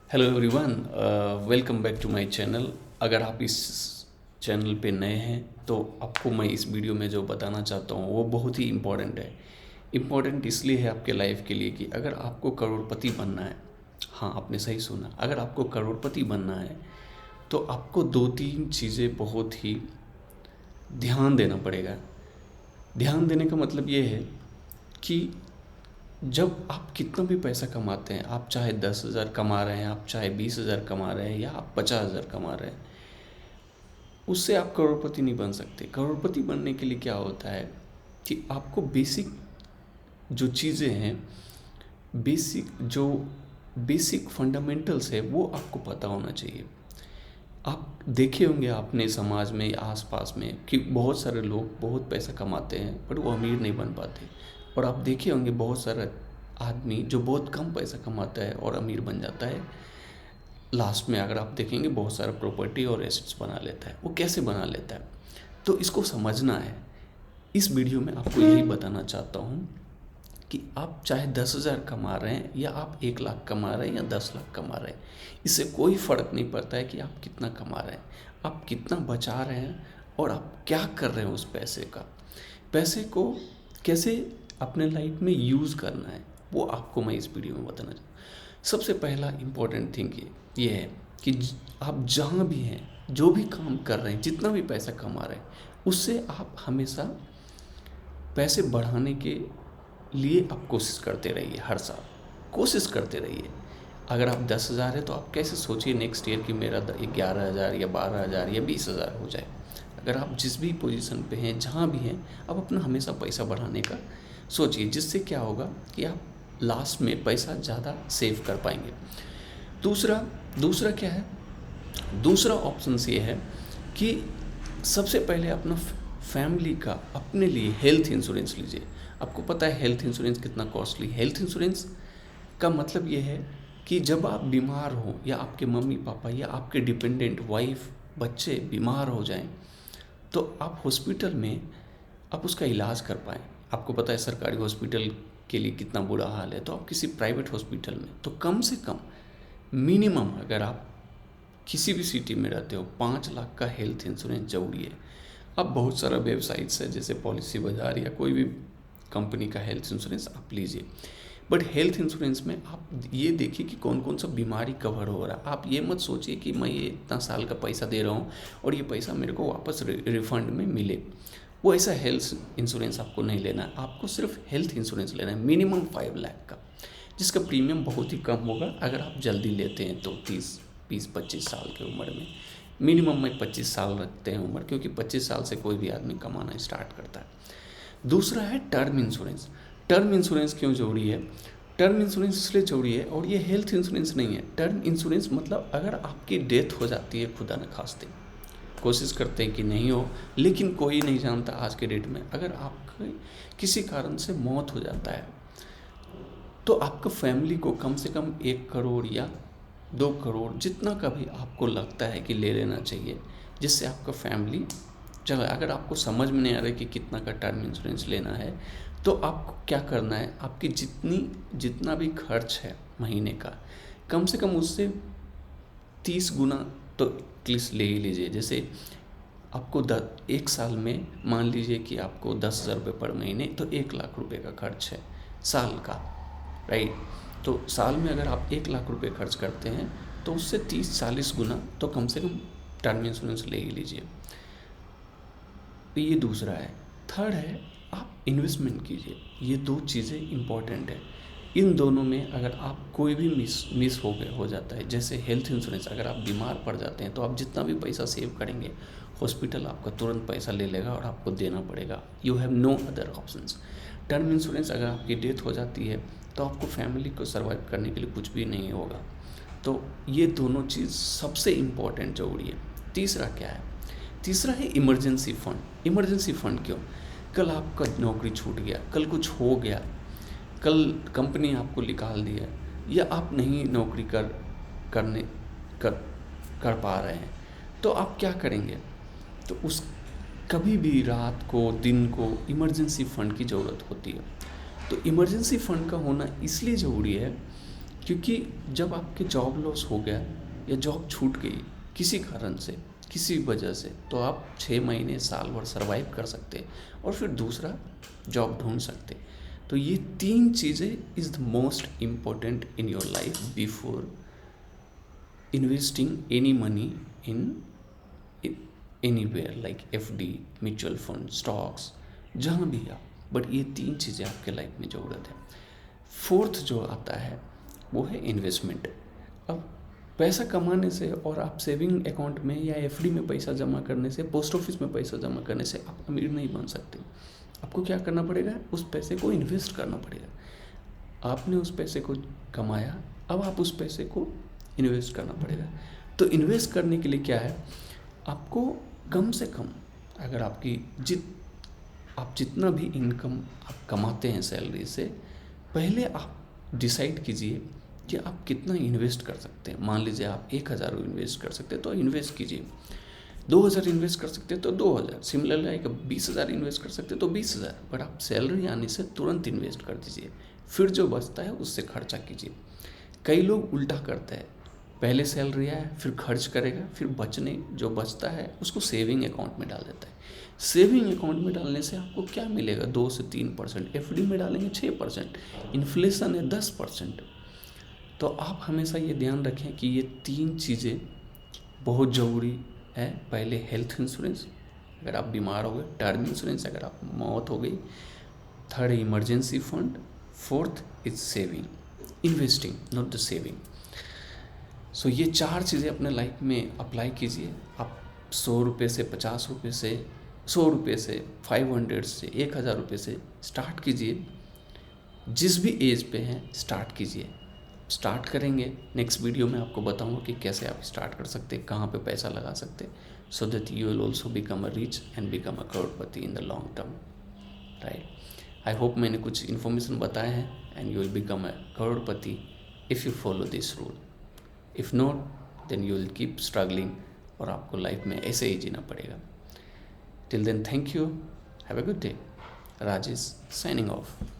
Hello everyone, welcome back to my channel. अगर आप इस चैनल पे नए हैं तो आपको मैं इस वीडियो में जो बताना चाहता हूँ वो बहुत ही इम्पोर्टेंट है। इम्पोर्टेंट इसलिए है आपके लाइफ के लिए कि अगर आपको करोड़पति बनना है, हाँ आपने सही सुना, अगर आपको करोड़पति बनना है तो आपको दो तीन चीज़ें बहुत ही ध्यान देना पड़ेगा। ध्यान देने का मतलब ये है कि जब आप कितना भी पैसा कमाते हैं, आप चाहे 10,000 कमा रहे हैं, आप चाहे 20,000 कमा रहे हैं या आप 50,000 कमा रहे हैं, उससे आप करोड़पति नहीं बन सकते। करोड़पति बनने के लिए क्या होता है कि आपको बेसिक जो चीज़ें हैं, बेसिक फंडामेंटल्स है वो आपको पता होना चाहिए। आप देखे होंगे आपने समाज में या आसपास में कि बहुत सारे लोग बहुत पैसा कमाते हैं पर वो अमीर नहीं बन पाते। और आप देखे होंगे बहुत सारा आदमी जो बहुत कम पैसा कमाता है और अमीर बन जाता है। लास्ट में अगर आप देखेंगे बहुत सारा प्रॉपर्टी और एसेट्स बना लेता है। वो कैसे बना लेता है, तो इसको समझना है। इस वीडियो में आपको यही बताना चाहता हूँ कि आप चाहे 10,000 कमा रहे हैं या आप 1 लाख कमा रहे हैं या 10 लाख कमा रहे हैं, इससे कोई फ़र्क नहीं पड़ता है कि आप कितना कमा रहे हैं, आप कितना बचा रहे हैं और आप क्या कर रहे हैं उस पैसे का। पैसे को कैसे अपने लाइफ में यूज़ करना है वो आपको मैं इस वीडियो में बताना चाहता हूँ। सबसे पहला इम्पोर्टेंट थिंग ये है कि आप जहाँ भी हैं, जो भी काम कर रहे हैं, जितना भी पैसा कमा रहे हैं, उससे आप हमेशा पैसे बढ़ाने के लिए आप कोशिश करते रहिए। हर साल कोशिश करते रहिए। अगर आप 10,000 है तो आप कैसे सोचिए नेक्स्ट ईयर कि मेरा 11,000 या 12,000 या 20,000 हो जाए। अगर आप जिस भी पोजीशन पे हैं, जहाँ भी हैं, आप अपना हमेशा पैसा बढ़ाने का सोचिए, जिससे क्या होगा कि आप लास्ट में पैसा ज़्यादा सेव कर पाएंगे। दूसरा दूसरा क्या है, दूसरा ऑप्शन ये है कि सबसे पहले अपना फैमिली का, अपने लिए हेल्थ इंश्योरेंस लीजिए। आपको पता है हेल्थ इंश्योरेंस कितना कॉस्टली। हेल्थ इंश्योरेंस का मतलब ये है कि जब आप बीमार हो या आपके मम्मी पापा या आपके डिपेंडेंट वाइफ बच्चे बीमार हो जाएं, तो आप हॉस्पिटल में आप उसका इलाज कर पाएँ। आपको पता है सरकारी हॉस्पिटल के लिए कितना बुरा हाल है, तो आप किसी प्राइवेट हॉस्पिटल में तो कम से कम मिनिमम, अगर आप किसी भी सिटी में रहते हो, 5 लाख का हेल्थ इंश्योरेंस जरूरी है। अब बहुत सारा वेबसाइट्स है जैसे पॉलिसी बाजार या कोई भी कंपनी का हेल्थ इंश्योरेंस आप लीजिए। बट हेल्थ इंश्योरेंस में आप ये देखिए कि कौन कौन सा बीमारी कवर हो रहा है। आप ये मत सोचिए कि मैं ये इतना साल का पैसा दे रहा हूँ और ये पैसा मेरे को वापस रिफंड में मिले। वो ऐसा हेल्थ इंश्योरेंस आपको नहीं लेना है। आपको सिर्फ हेल्थ इंश्योरेंस लेना है मिनिमम 5 लाख का, जिसका प्रीमियम बहुत ही कम होगा अगर आप जल्दी लेते हैं तो 20-25 साल की उम्र में। मिनिमम में 25 साल रखते हैं उम्र, क्योंकि 25 साल से कोई भी आदमी कमाना स्टार्ट करता है। दूसरा है टर्म इंश्योरेंस। टर्म इंश्योरेंस क्यों जरूरी है? टर्म इंश्योरेंस इसलिए जरूरी है, और ये हेल्थ इंश्योरेंस नहीं है। टर्म इंश्योरेंस मतलब अगर आपकी डेथ हो जाती है, खुदा न खास्ते, कोशिश करते हैं कि नहीं हो, लेकिन कोई नहीं जानता आज के डेट में, अगर आपके किसी कारण से मौत हो जाता है तो आपका फैमिली को कम से कम 1 करोड़ या 2 करोड़, जितना का भी आपको लगता है कि ले लेना चाहिए, जिससे आपका फैमिली चलो। अगर आपको समझ में नहीं आ रहा है कि कितना का टर्म इंश्योरेंस लेना है, तो आपको क्या करना है, आपकी जितना भी खर्च है महीने का, कम से कम उससे 30 गुना तो एटलीस्ट ले ही लीजिए। जैसे आपको 1 साल में मान लीजिए कि आपको 10,000 रुपये पर महीने, तो 1 लाख रुपये का खर्च है साल का, राइट। तो साल में अगर आप 1 लाख रुपये खर्च करते हैं तो उससे 30-40 गुना तो कम से कम टर्म इंश्योरेंस ले ही लीजिए। तो ये दूसरा है। थर्ड है, आप इन्वेस्टमेंट कीजिए। ये 2 चीज़ें इम्पॉर्टेंट है। इन दोनों में अगर आप कोई भी मिस हो जाता है, जैसे हेल्थ इंश्योरेंस, अगर आप बीमार पड़ जाते हैं तो आप जितना भी पैसा सेव करेंगे, हॉस्पिटल आपका तुरंत पैसा ले लेगा और आपको देना पड़ेगा। You have no other options. Term insurance, अगर आपकी डेथ हो जाती है तो आपको फैमिली को सर्वाइव करने के लिए कुछ भी नहीं होगा। तो ये दोनों चीज़ सबसे इम्पॉर्टेंट जरूरी है। तीसरा क्या है? तीसरा है इमरजेंसी फ़ंड। इमरजेंसी फ़ंड क्यों? कल आपका नौकरी छूट गया, कल कुछ हो गया, कल कंपनी आपको निकाल दिया, या आप नहीं नौकरी करने कर कर पा रहे हैं, तो आप क्या करेंगे? तो उस कभी भी रात को, दिन को इमरजेंसी फ़ंड की ज़रूरत होती है। तो इमरजेंसी फ़ंड का होना इसलिए ज़रूरी है क्योंकि जब आपके जॉब लॉस हो गया या जॉब छूट गई किसी कारण से, किसी वजह से, तो आप 6 महीने साल भर सर्वाइव कर सकते और फिर दूसरा जॉब ढूंढ सकते। तो ये 3 चीज़ें is the most important in your life before investing any money in anywhere like FD, mutual fund, stocks, जहाँ भी आप, बट ये 3 चीज़ें आपके लाइफ में ज़रूरत है। फोर्थ जो आता है वो है इन्वेस्टमेंट। अब पैसा कमाने से और आप सेविंग अकाउंट में या FD में पैसा जमा करने से, पोस्ट ऑफिस में पैसा जमा करने से आप अमीर नहीं बन सकते। आपको क्या करना पड़ेगा, उस पैसे को इन्वेस्ट करना पड़ेगा। आपने उस पैसे को कमाया, अब आप उस पैसे को इन्वेस्ट करना पड़ेगा। तो इन्वेस्ट करने के लिए क्या है, आपको कम से कम, अगर आप जितना भी इनकम आप कमाते हैं सैलरी से, पहले आप डिसाइड कीजिए कि आप कितना इन्वेस्ट कर सकते हैं। मान लीजिए आप 1000 इन्वेस्ट कर सकते हैं तो इन्वेस्ट कीजिए, 2000 इन्वेस्ट कर सकते हैं तो 2000, सिमिलरली 20,000 इन्वेस्ट कर सकते हैं तो 20,000, बट आप सैलरी आने से तुरंत इन्वेस्ट कर दीजिए, फिर जो बचता है उससे खर्चा कीजिए। कई लोग उल्टा करते हैं, पहले सैलरी आया फिर खर्च करेगा, फिर जो बचता है उसको सेविंग अकाउंट में डाल देता है। सेविंग अकाउंट में डालने से आपको क्या मिलेगा, 2 से 3%, FD में डालेंगे 6%, इन्फ्लेशन है 10%। तो आप हमेशा ये ध्यान रखें कि ये 3 चीज़ें बहुत ज़रूरी है। पहले हेल्थ इंश्योरेंस, अगर आप बीमार हो गए, टर्म इंश्योरेंस अगर आप मौत हो गई, third emergency fund, fourth is saving, investing not the saving. So ये 4 चीज़ें अपने लाइफ में अप्लाई कीजिए। आप 100 रुपये से, 50 रुपये से, 100 रुपये से, 500 से, 1000 रुपये से स्टार्ट कीजिए। जिस भी एज पे हैं स्टार्ट कीजिए। स्टार्ट करेंगे, नेक्स्ट वीडियो में आपको बताऊंगा कि कैसे आप स्टार्ट कर सकते हैं, कहाँ पे पैसा लगा सकते हैं, so that you will also become a rich and become a crorepati in the long term, right. I hope मैंने कुछ इन्फॉर्मेशन बताए हैं and you will become a crorepati if you follow this rule. If not then you will keep struggling और आपको life में ऐसे ही जीना पड़ेगा। Till then thank you, have a good day. Rajesh signing of.